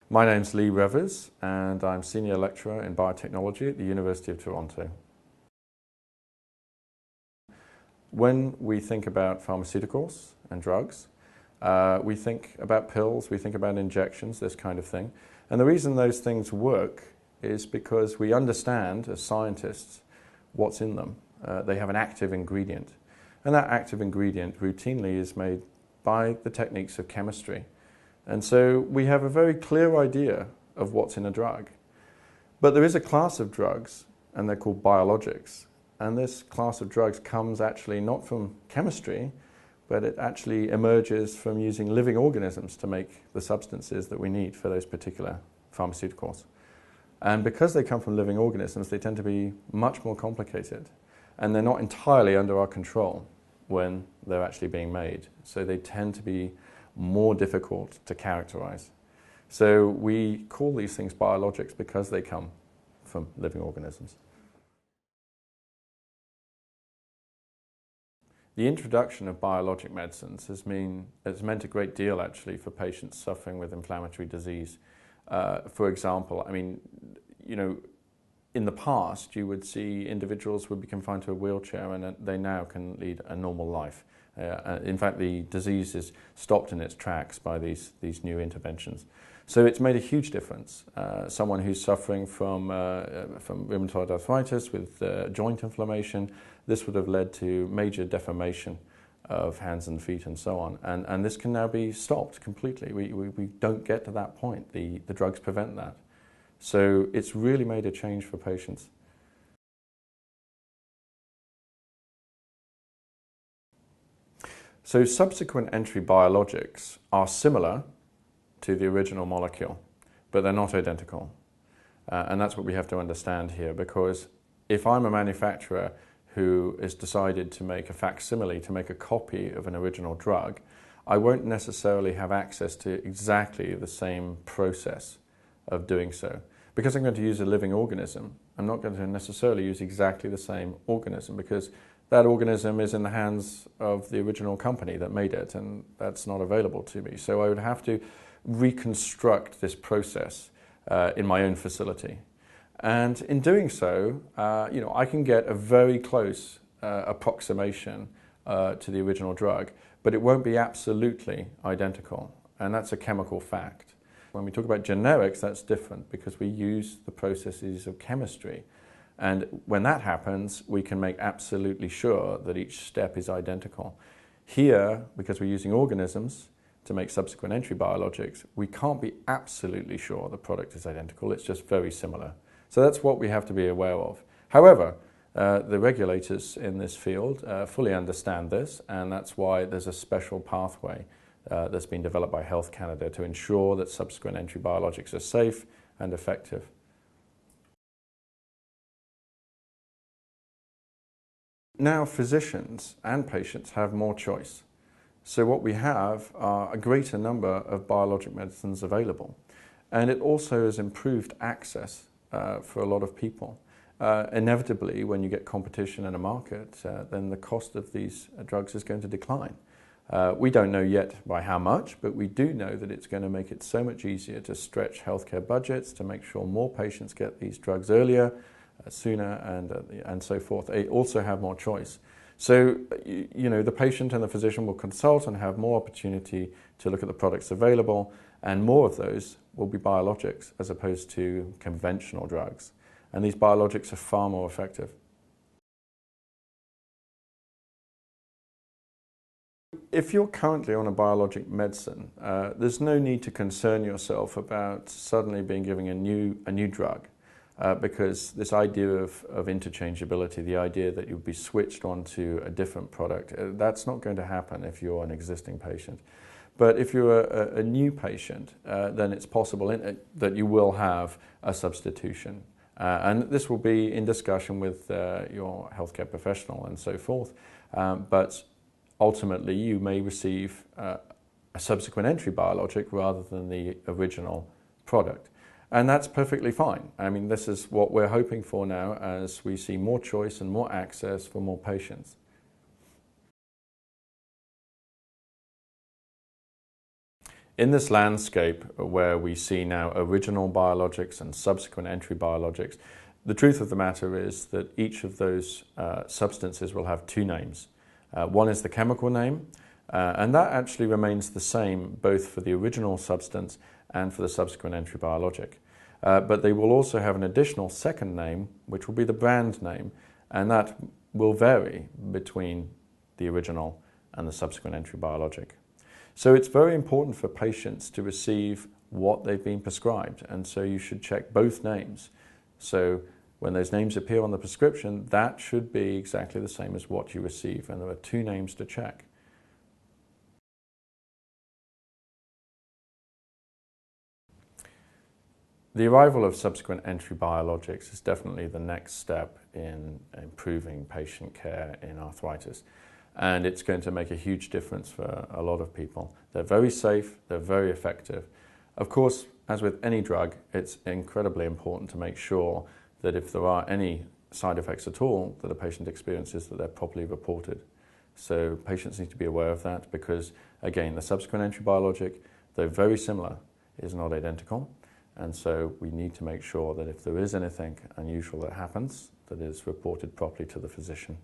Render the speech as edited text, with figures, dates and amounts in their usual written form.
My name's Lee Revers and I'm Senior Lecturer in Biotechnology at the University of Toronto. When we think about pharmaceuticals and drugs, we think about pills, we think about injections, this kind of thing. And the reason those things work is because we understand, as scientists, what's in them. They have an active ingredient. And that active ingredient routinely is made by the techniques of chemistry. And so we have a very clear idea of what's in a drug. But there is a class of drugs, and they're called biologics. And this class of drugs comes actually not from chemistry, but it actually emerges from using living organisms to make the substances that we need for those particular pharmaceuticals. And because they come from living organisms, they tend to be much more complicated. And they're not entirely under our control when they're actually being made. So they tend to be more difficult to characterize. So we call these things biologics because they come from living organisms. The introduction of biologic medicines has meant a great deal actually for patients suffering with inflammatory disease. For example, in the past you would see individuals would be confined to a wheelchair and they now can lead a normal life. In fact, the disease is stopped in its tracks by these new interventions. So it's made a huge difference. Someone who's suffering from rheumatoid arthritis with joint inflammation, this would have led to major deformation of hands and feet and so on. And this can now be stopped completely. We don't get to that point. The drugs prevent that. So it's really made a change for patients. So subsequent entry biologics are similar to the original molecule, but they're not identical. And that's what we have to understand here, because if I'm a manufacturer who has decided to make a facsimile, to make a copy of an original drug, I won't necessarily have access to exactly the same process of doing so. Because I'm going to use a living organism, I'm not going to necessarily use exactly the same organism, because that organism is in the hands of the original company that made it, and that's not available to me. So I would have to reconstruct this process in my own facility. And in doing so, I can get a very close approximation to the original drug, but it won't be absolutely identical, and that's a chemical fact. When we talk about generics, that's different because we use the processes of chemistry. And when that happens, we can make absolutely sure that each step is identical. Here, because we're using organisms to make subsequent entry biologics, we can't be absolutely sure the product is identical. It's just very similar. So that's what we have to be aware of. However, the regulators in this field fully understand this, and that's why there's a special pathway that's been developed by Health Canada to ensure that subsequent entry biologics are safe and effective. Now physicians and patients have more choice. So what we have are a greater number of biologic medicines available. And it also has improved access for a lot of people. Inevitably, when you get competition in a market, then the cost of these drugs is going to decline. We don't know yet by how much, but we do know that it's going to make it so much easier to stretch healthcare budgets, to make sure more patients get these drugs earlier, sooner, and so forth. They also have more choice. So, the patient and the physician will consult and have more opportunity to look at the products available, and more of those will be biologics as opposed to conventional drugs. And these biologics are far more effective. If you're currently on a biologic medicine, there's no need to concern yourself about suddenly being given a new drug. Because this idea of interchangeability, the idea that you'll be switched onto a different product, that's not going to happen if you're an existing patient. But if you're a new patient, then it's possible that you will have a substitution. And this will be in discussion with your healthcare professional and so forth. But ultimately, you may receive a subsequent entry biologic rather than the original product. And that's perfectly fine. I mean, this is what we're hoping for now as we see more choice and more access for more patients. In this landscape where we see now original biologics and subsequent entry biologics, the truth of the matter is that each of those substances will have two names. One is the chemical name, and that actually remains the same both for the original substance and for the subsequent entry biologic. But they will also have an additional second name, which will be the brand name, and that will vary between the original and the subsequent entry biologic. So it's very important for patients to receive what they've been prescribed, and so you should check both names. So when those names appear on the prescription, that should be exactly the same as what you receive, and there are two names to check. The arrival of subsequent entry biologics is definitely the next step in improving patient care in arthritis. And it's going to make a huge difference for a lot of people. They're very safe, they're very effective. Of course, as with any drug, it's incredibly important to make sure that if there are any side effects at all that a patient experiences, that they're properly reported. So patients need to be aware of that because, again, the subsequent entry biologic, though very similar, is not identical. And so we need to make sure that if there is anything unusual that happens, that is reported properly to the physician.